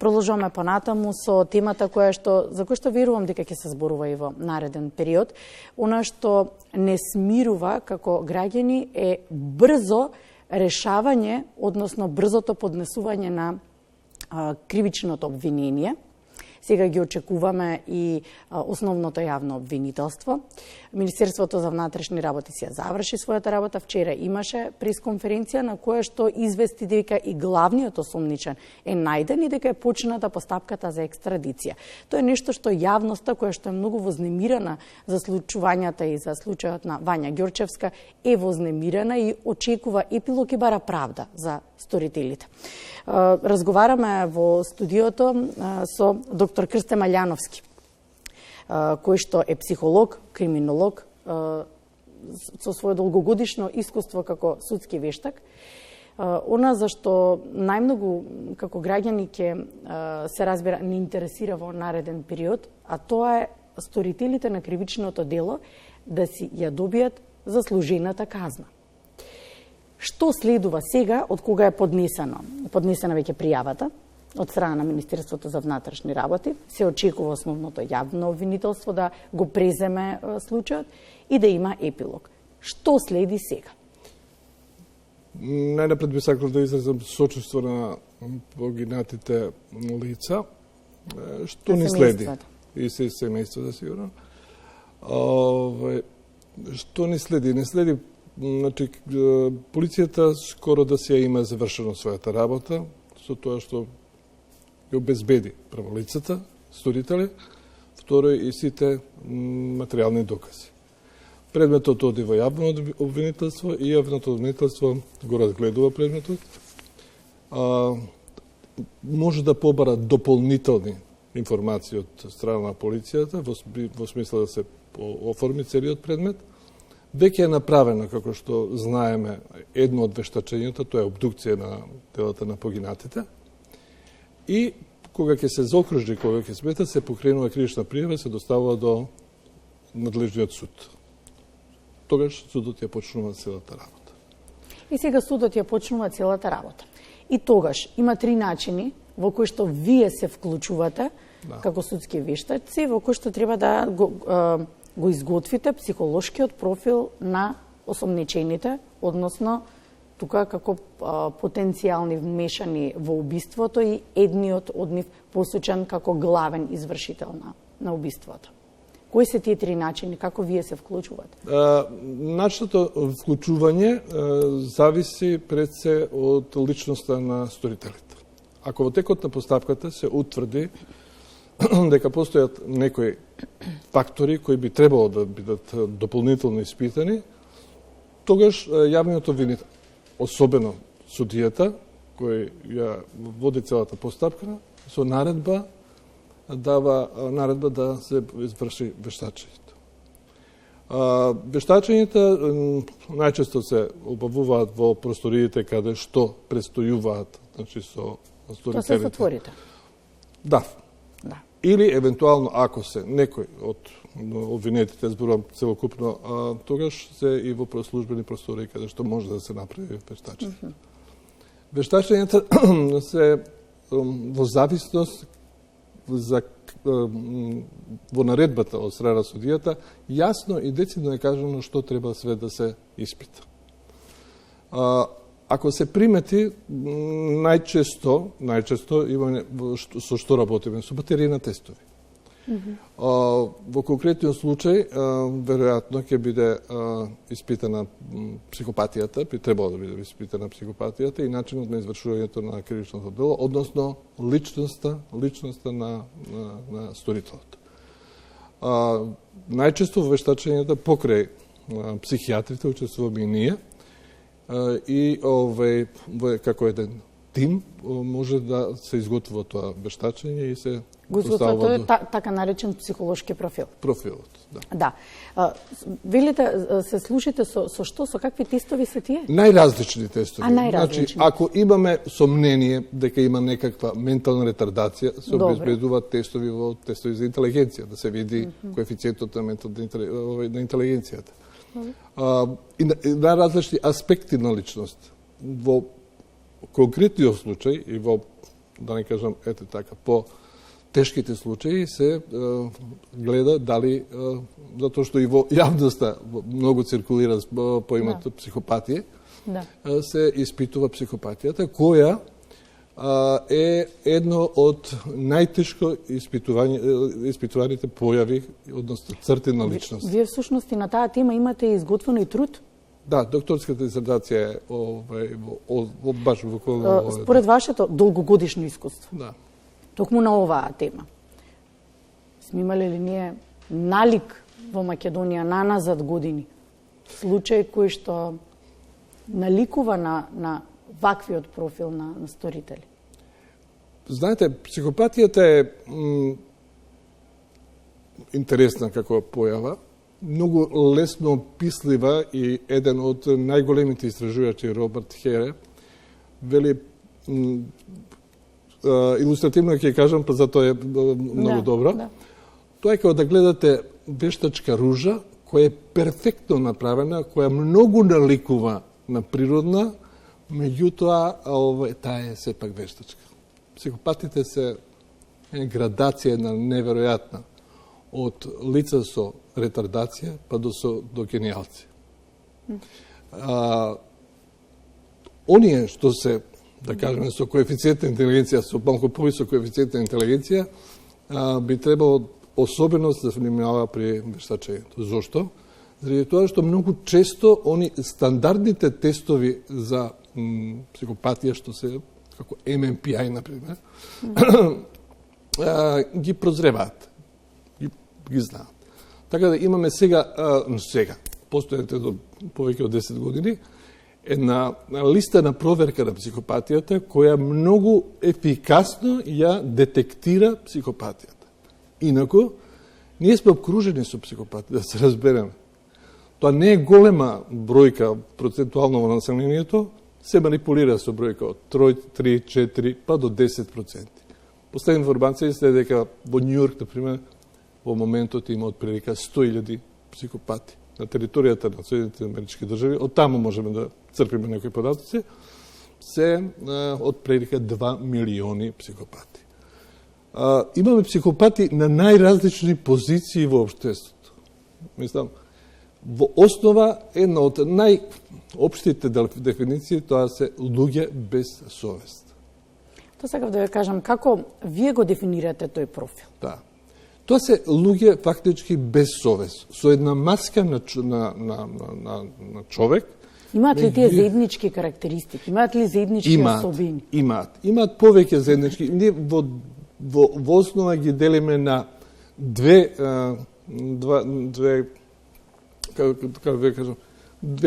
продолжуваме понатаму со темата за која што верувам дека ќе се зборува и во нареден период. Она што не смирува како граѓани е брзо решавање, односно брзото поднесување на кривичното обвинение. Сега ги очекуваме и основното јавно обвинителство. Министерството за внатрешни работи си ја заврши својата работа. Вчера имаше пресконференција на која што извести дека и главниот осомничен е најден и дека е почната постапката за екстрадиција. Тоа е нешто што јавноста, која што е многу вознемирана за случувањата и за случајот на Вања Ѓорчевска, е вознемирана и очекува епилог и бара правда за сторителите. Разговараме во студиото со доктор Крстен Малјановски, кој што е психолог, криминолог, со свое долгогодишно искуство како судски вештак. Она за што најмногу како граѓани ќе се разбира не интересира во нареден период, а тоа е сторителите на кривичното дело да си ја добијат заслужената казна. Што следува сега, од кога е поднесена веќе пријавата од страна на Министерството за внатрешни работи, се очекува основното јавно обвинителство да го преземе случајот и да има епилог. Што следи сега? Најнапред би сакал да изразам сочувство на погинатите лица. Што ни следи? И се семејството, сигурно. Што ни следи? Не следи. Значи, полицијата скоро да си ја има завршено својата работа, со тоа што ја обезбеди прво лицата, сторители, второ и сите материјални докази. Предметот оди во јавно обвинителство и јавното обвинителство го разгледува предметот. Може да побара дополнителни информации од страна на полицијата во смисла да се оформи целиот предмет. Веќе е направено, како што знаеме, едно од вештачењата, тоа е обдукција на телата на погинатите. И кога ќе се заокружи, кога ќе смета, се покренува кривична пријава и се доставува до надлежниот суд. Тогаш судот ја почнува целата работа. И сега судот ја почнува целата работа. И тогаш има три начини во кои што вие се вклучувате како судски вештаци, во кои што треба да го изготвите психолошкиот профил на осомничените, односно тука како потенцијални вмешани во убиството и едниот од нив посочен како главен извршител на убиството. Кои се тие три начини, како вие се вклучувате? Начинот вклучување зависи пред се од личноста на сторителите. Ако во текот на постапката се утврди дека постојат некои фактори кои би требало да бидат дополнително испитани, тогаш јавниот обвинител, особено судијата, кој ја води целата постапка, со наредба дава наредба да се изврши вештачењето. Вештачењата најчесто се обавуваат во просториите каде што престојуваат, значи со сторителите. Тоа се затворите? Да. Или, евентуално, ако се некој од обвинетите, зборувам целокупно, тогаш се и во службени простори каде што може да се направи вештачење. Вештачењата се во зависност во наредбата од страна судијата, јасно и децидно е кажано што треба све да се испита. Ако се примети, најчесто имаме со што работиме, со батерија тестови. Во конкретниот случај, веројатно ќе биде испитана психопатијата, би требало да биде испитана психопатијата и начинот на извршувањето на кривичното дело, односно личноста на сторителот. Најчесто во вештачењата покрај психијатрите учествуваме и ние, и како еден тим може да се изготвува тоа вештачење и се поставува... Тоа е така наречен психолошки профил. Профилот, да. Да. Велите, се слушате со што, со какви тестови се тие? Најразлични тестови. Најразлични. Значи, ако имаме сомнение дека има некаква ментална ретардација, се обезбедуваат тестови за интелигенција, да се види коефициентот на интелигенцијата. И на различни аспекти на личност. Во конкретниот случај и во да не кажам, ете така, по тешките случаи се гледа дали, затоа што и во јавноста многу циркулира поимето психопатија, се испитува психопатијата, која е едно од најтешко испитуваните појави, односно црти на личност. Вие всушност и на таа тема имате изготвено и труд? Да, докторската дисертација е баш во според вашето долгогодишно искуство. Да. Токму на оваа тема. Сме имали ли ние налик во Македонија наназад години? Случај кој што наликува на ваквиот профил на сторители? Знаете, психопатијата е интересна како појава, многу лесно опислива и еден од најголемите истражувачи Роберт Хере вели илустративно ќе кажам, па затоа е многу добро. Да. Тоа е како да гледате вештачка ружа која е перфектно направена, која многу наликува на природна, меѓутоа таа е сепак вештачка. Психопатите се градација на неверојатна од лица со ретардација па до гениалци. Оние што се, да кажеме, со коефициент на интелигенција, со малку повисок коефициент на интелигенција, би требало особено да се внимава при вештачењето. Зошто? Заради тоа што многу често они стандардните тестови за психопатија, што се како MMPI, например, ги прозреваат, ги знаат. Така да имаме сега, постојате до повеќе од 10 години, една листа на проверка на психопатијата, која многу ефикасно ја детектира психопатијата. Инако, ние сме обкружени со психопатија, да се разбереме. Тоа не е голема бројка процентуално во населението, се манипулира со бројка од 3, 4, па до 10%. Последна информација е дека во Њујорк, например, во моментот има отприлика 100.000 психопати на територијата на Соединетите Амерички држави. Од таму можеме да црпиме некои податоци. Се отприлика 2 милиони психопати. Имаме психопати на најразлични позиции во општеството. Мислам, во основа една од најопштите дефиниции, тоа се луѓе без совест. Тоа сакав да ве кажам, како вие го дефинирате тој профил? Да. Тоа се луѓе фактички без совест, со една маска на човек. Имаат ли тие заеднички карактеристики? Имаат ли заеднички особини? Имаат повеќе заеднички. Ние во основа ги делиме на две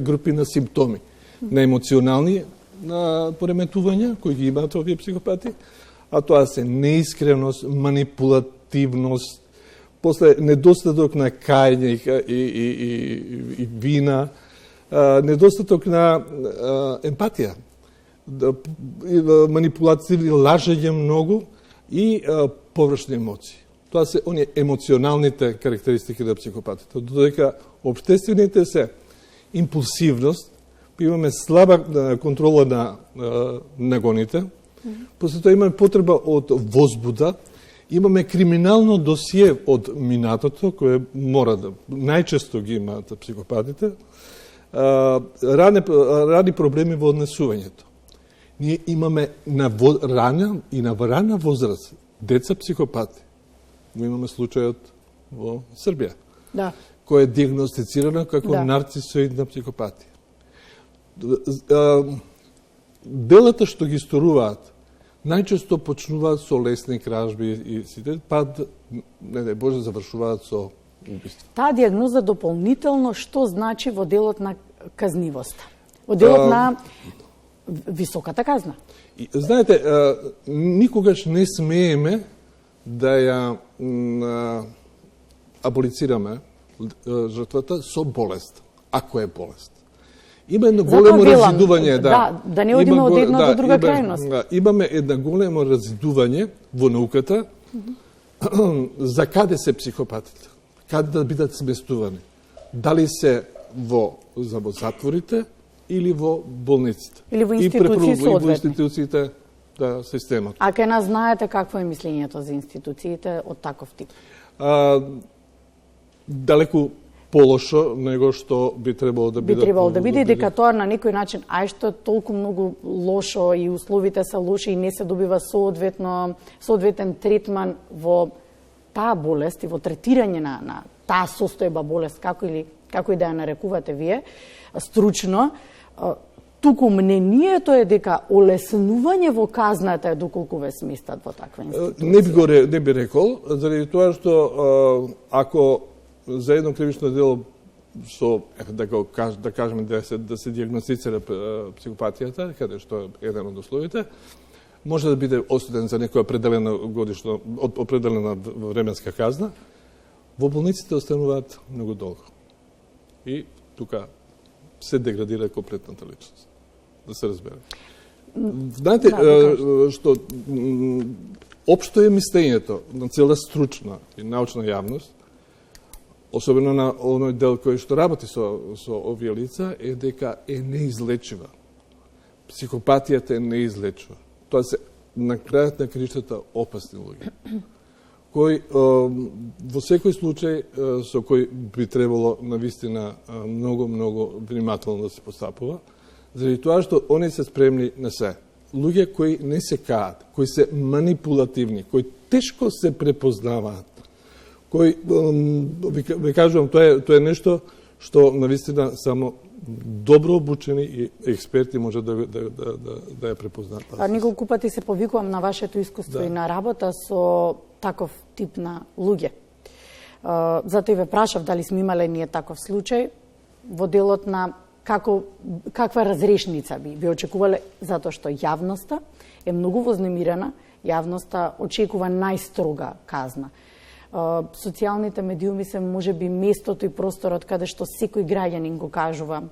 групи на симптоми. На емоционални пореметувања, кои ги имаат овие психопати, а тоа се неискреност, манипулативност, после недостаток на кајње и вина, недостаток на емпатија, манипулативни лажење многу и површни емоции. Тоа се оние емоционалните карактеристики на психопатите. Додека општествените се импулсивност, имаме слаба контрола на нагоните, после тоа имаме потреба од возбуда, имаме криминално досие од минатото, кое мора да, најчесто ги имаат психопатите, рани проблеми во однесувањето. Ние имаме на рана возраст деца психопати. Имаме случајот во Србија, кој е диагностицирана како нарцисоидна психопатија. Делата што ги сторуваат, најчесто почнуваат со лесни кражби и сите, па, не дај Боже, завршуваат со убиство. Таа диагноза дополнително што значи во делот на казнивоста? Во делот на високата казна? Знаете, никогаш не смееме да ја аболицираме жртвата со болест, ако е болест. Има едно големо разидување, да не одиме од една до друга крајност. Имаме едно големо разидување во науката за каде се психопатите, каде да бидат сместувани. Дали се во затворите или во болниците. Или во институции соодветни. Во институциите системот. А ке нас знаете какво е мислењето за институциите од таков тип? Далеку полошо него што би требало да биде. Би требало да биде, дека тоа на некој начин, ај што е толку многу лошо и условите се лоши и не се добива соодветен третман во таа болест и во третирање на таа состојба болест, како и да ја нарекувате вие, стручно, туку мнението е дека олеснување во казната е доколку ве сместат во таква институција. Не би рекол, заради тоа што ако за едно кривично дело да кажеме да се диагностицира психопатијата, каде што е еден од условите, може да биде осуден за некоја определена временска казна, во болниците остануваат многу долго. И тука се деградира комплетната личност. Да се разбере. Знаете, што општо е мислењето на цела стручна и научна јавност, особено на оној дел кој што работи со овие лица, е дека е неизлечива. Психопатијата е неизлечива. Тоа се на крајот на краиштата опасни луѓе, кои во секој случај со кој би требало навистина многу внимателно да се постапува, заради тоа што они се спремни на се. Луѓе кои не се каат, кои се манипулативни, кои тешко се препознаваат, кои, ви кажувам, тоа е нешто што навистина само добро обучени и експерти може да ја препознаат. Неколку пати се повикувам на вашето искуство и на работа со таков тип на луѓе. Затоа и ве прашав дали сме имале ние таков случај во делот на каква разрешница би очекувале, затоа што јавноста е многу вознемирена, јавноста очекува најстрога казна. Социјалните медиуми се можеби местото и просторот каде што секој граѓанин го кажува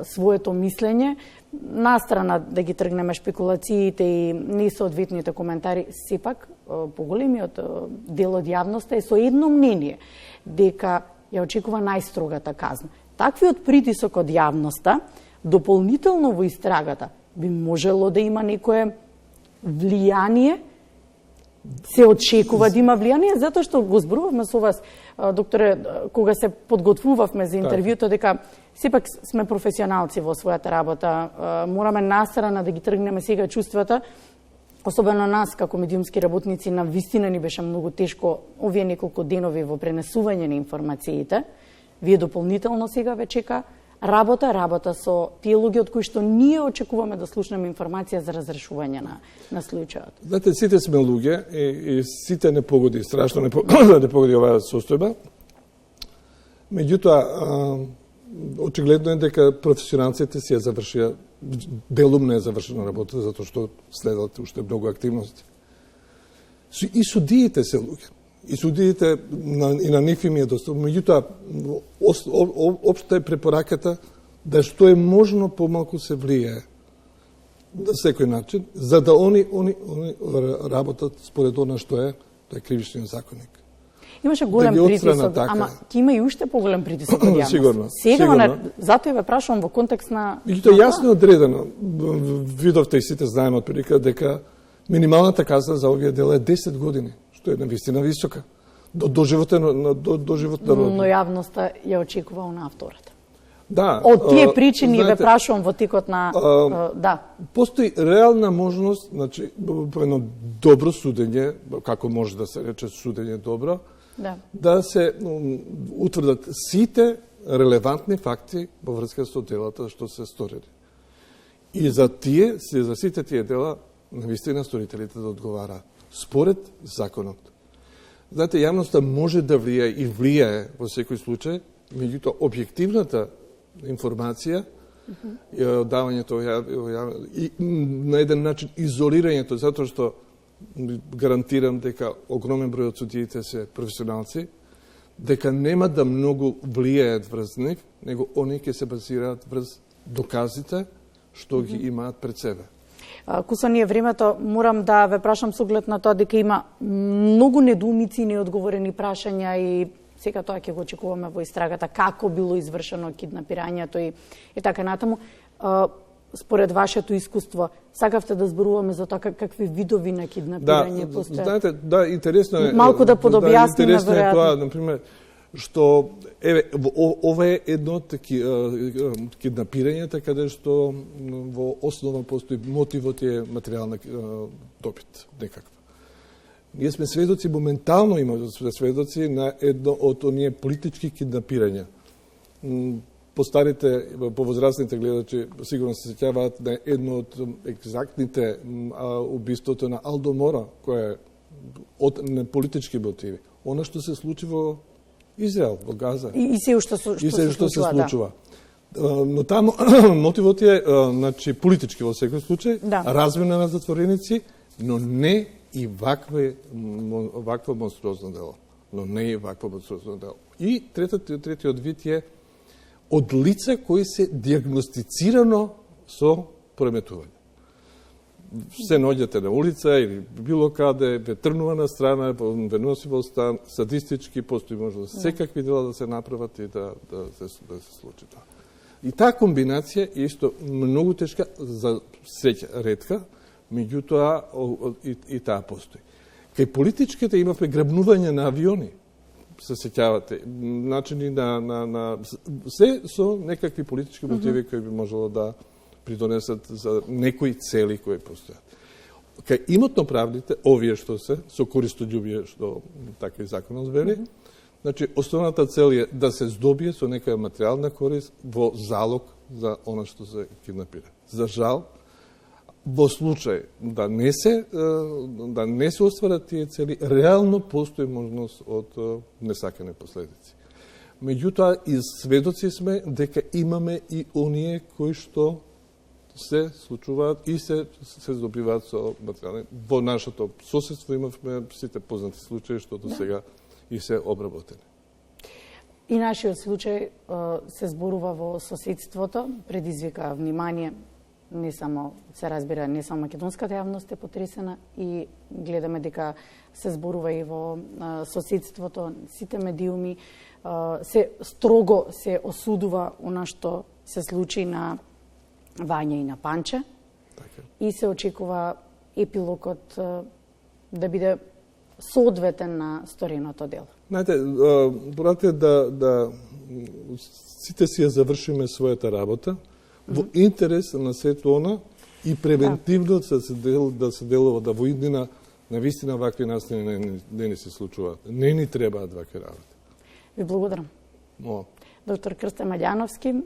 своето мислење, настрана да ги тргнеме шпекулациите и несоодветните коментари, сепак поголемиот дел од јавноста е со едно мнение дека ја очекува најстрогата казна. Таквиот притисок од јавноста дополнително во истрагата би можело да има некое влијание, се очекува да има влијание, затоа што го зборувавме со вас, докторе, кога се подготвувавме за интервјуто, дека сепак сме професионалци во својата работа, мораме настрана да ги тргнеме сега чувствата, особено нас како медиумски работници, на вистина ни беше многу тешко овие неколку денови во пренесување на информациите. Вие дополнително сега ве чека работа со тие луѓе од кои што ние очекуваме да слушнеме информација за разрешување на случајот. Знаете, сите сме луѓе и сите не погоди, страшно не погоди оваа состојба. Меѓутоа, очигледно е дека професионалците си ја завршија, делум не е завршена работа, затоа што следат уште многу активности. И судиите се луѓе. И судиите и на нив им е достапно. Меѓутоа, општа е препораката да што е можно помалку се влијае на секој начин, за да они работат според она што е кривичниот законник. Имаше голем притисок, ама ќе има и уште поголем притисок од јавност. Сигурно. Сега, затоа ве прашувам во контекст на... Меѓутоа, јасно одредено, видовте и сите знаеме отприлика дека минималната казна за овие дела е 10 години. Тоа е навистина висока. До животот на родина. Но јавноста ја очекува на втората. Да. Од тие причини ве прашувам во текот на... да. Постои реална можност, значи, по едно добро судење, како може да се рече судење добро, да се утврдат сите релевантни факти во врска со делата што се сторени. И за сите тие дела, навистина сторителите да одговараат според законот. Знаете, јавноста може да влијае и влијае во секој случај, меѓутоа објективната информација, давањето и на еден начин изолирањето, затоа што гарантирам дека огромен број од судиите се професионалци, дека нема да многу влијаат врз нив, него они ќе се базираат врз доказите што ги имаат пред себе. Кусо ние времето, морам да ве прашам со оглед на тоа дека има многу недоумици и неодговорени прашања и сега тоа ќе го очекуваме во истрагата, како било извршено киднапирањето и така натаму. според вашето искуство, сакавте да зборуваме за тоа какви видови на киднапирање постојат? Знаете, да, интересно е. Малку да подобјасниме, интересно е тоа, например, што ова е едно киднапирање, каде што во основа постои мотивот е материјална добит некаква. Ние сме сведоци, моментално имаме сведоци на едно од оние политички киднапирања. Постарите, повозрастните гледачи сигурно се сеќаваат на едно од екзактните убиството на Алдо Мора, кој е од политички мотиви. Она што се случи во Израел, во Газа. И се што се случува. Но таму мотивот е значи политички во секој случај, размена на затвореници, но не и вакво монструозно дело. И третиот вид е од лица кои се диагностицирано со преметување. Се наоѓате на улица или било каде, ве трнува на страна, ве носи во стан, садистички, постои можност секакви дела да се направат и да се случи тоа. И таа комбинација е исто многу тешка, за среќа ретка, меѓутоа и таа постои. Кај политичките имавме грабнување на авиони, се сеќавате, начини на се со некакви политички мотиви кои би можело да придонесат за некои цели кои постојат. Кај имотно-правните, овие што се, со користољубие, што такви законот вели, значи, основната цел е да се здобие со некоја материјална корист во залог за она што се киднапира. За жал, во случај да не се остварат тие цели, реално постои можност од несакани последици. Меѓутоа, и сведоци сме дека имаме и оние кои што се случуваат и се здобиваат со материјални. Во нашето соседство имавме сите познати случаи што до сега и се обработени. И нашиот случај се зборува во соседството, предизвика внимание, не само, се разбира, не само македонската јавност е потресена и гледаме дека се зборува и во соседството, сите медиуми, се строго се осудува она што се случи на Вања и на Панче. Така. И се очекува епилогот да биде соодветен на стореното дело. Знаете, брате, да сите си ја завршиме својата работа во интерес на сето она и превентивно да се делува, да во иднина на вистина вакви настани не ни се случуваат. Не ни требаат вакви работи. Ви благодарам. Доктор Крстен Маѓановски,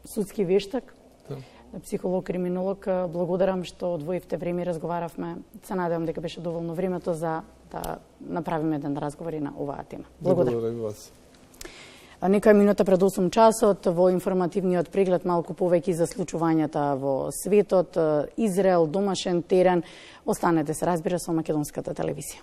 судски вештак, психолог-криминолог, благодарам што одвоивте време и разговаравме. Се надевам дека беше доволно времето за да направиме еден разговор и на оваа тема. Благодарам. Благодарам и вас. Некоја минута пред 8 часот во информативниот преглед малку повеќе за случувањата во светот, Израел, домашен терен. Останете се, разбира, со Македонската телевизија.